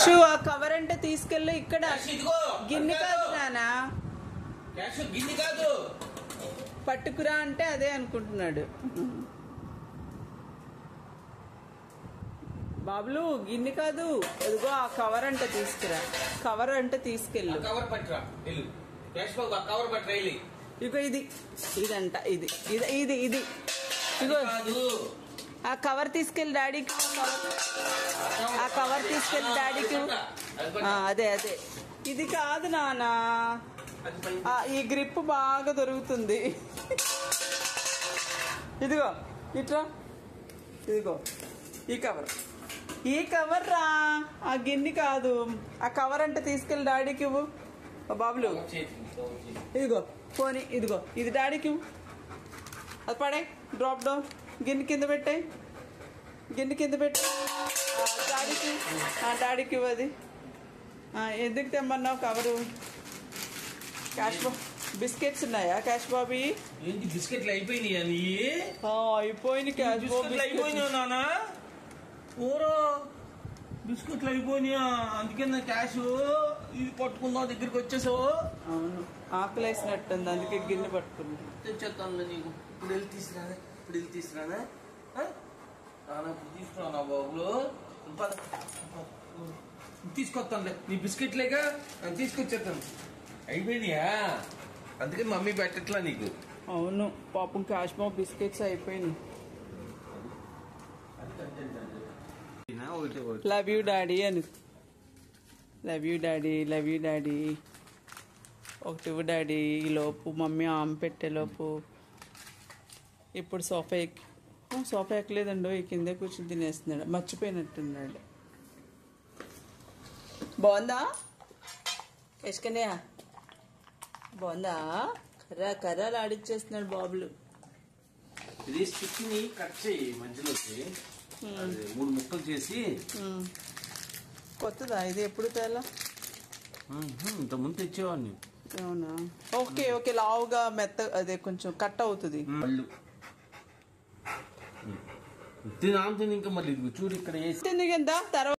Cash ఆ cover అంటే తీసుకెళ్ళి ఇక్కడ గిన్నె కాదు నానా, గిన్నె కాదు పట్టుకురా అంటే అదే అనుకుంటున్నాడు. బాబులు గిన్నె కాదు, ఎదుగో ఆ కవర్ అంటే తీసుకురా, కవర్ అంటే తీసుకెళ్ళు. Cover పట్టురా, cover పట్టురా. ఇగో ఇది ఇదంట, ఇది ఇది ఇది ఇది ఇగో ఆ కవర్ తీసుకెళ్ళి డాడీకి, ఆ కవర్ తీసుకెళ్ళి డాడీకి. అదే అదే ఇది కాదు నానా, ఈ గ్రిప్ బాగా దొరుకుతుంది. ఇదిగో ఇట్రా, ఇదిగో ఈ కవర్, ఈ కవర్ రా, ఆ గిన్నె కాదు. ఆ కవర్ అంటే తీసుకెళ్ళి డాడీకి ఇవ్వు బాబులు. ఇదిగో పోనీ, ఇదిగో ఇది డాడీకి ఇవ్వు. అది పడే, డ్రాప్ డౌన్, గిన్నె కింద పెట్టాయి, గిన్నె కింద పెట్టి డాడీకి, డాడీకి ఇవ్వు. అది ఎందుకు తెమ్మన్నావు కవరు? క్యాష్ బాబు బిస్కెట్స్ ఉన్నాయా క్యాష్ బాబీ? ఏంటి బిస్కెట్లు అయిపోయినాయా? నీ అయిపోయింది క్యాష్ బాబు, అయిపోయినావు నానా. ఓరో బిస్కెట్లు అయిపోయినాయా? అందుకే నా క్యాష్ ఇది పట్టుకుందాం దగ్గరికి వచ్చేసావు. అవును, ఆకలి వేసినట్టుంది, అందుకే గిన్నె పట్టుకుంది. తెచ్చేస్తానులే నీకు. ఇప్పుడు వెళ్ళి తీసుకురానా, ఇప్పుడు వెళ్ళి తీసుకురానా, తీసుకురానా బాబులు. తీసుకొస్తానులే, నీ బిస్కెట్లేగా తీసుకొచ్చేస్తాను. అయిపోయినాయా? అందుకే మమ్మీ పెట్టట్లా నీకు. అవును పాపం క్యాష్ బాబు బిస్కెట్స్ అయిపోయినాయి. లవ్ యూ డాడీ అని, love you daddy, love you daddy. ఒకటి డాడీ. ఈ లోపు మమ్మీ ఆమె పెట్టేలోపు ఇప్పుడు సోఫా ఎక్కి, సోఫా ఎక్కలేదండో, ఈ కింద కూర్చొని తినేస్తున్నాడు, మర్చిపోయినట్టున్నాడు. బాగుందా యశ్కన్యా? బాగుందా? కర్ర కర్రలు ఆడిచ్చేస్తున్నాడు బాబులు. ఇది స్టిక్ ని కట్ చేయి మధ్యలోకి, 3 ముక్కలు చేసి. కొత్తదా ఇది? ఎప్పుడు తేలా? ఇంతకుముందు తెచ్చేవాడిని. అవునా? ఓకే ఓకే, లావుగా మెత్త, అదే కొంచెం కట్ అవుతుంది. పళ్ళు తిని ఇంకా మళ్ళీ చూడు ఇక్కడ తర్వాత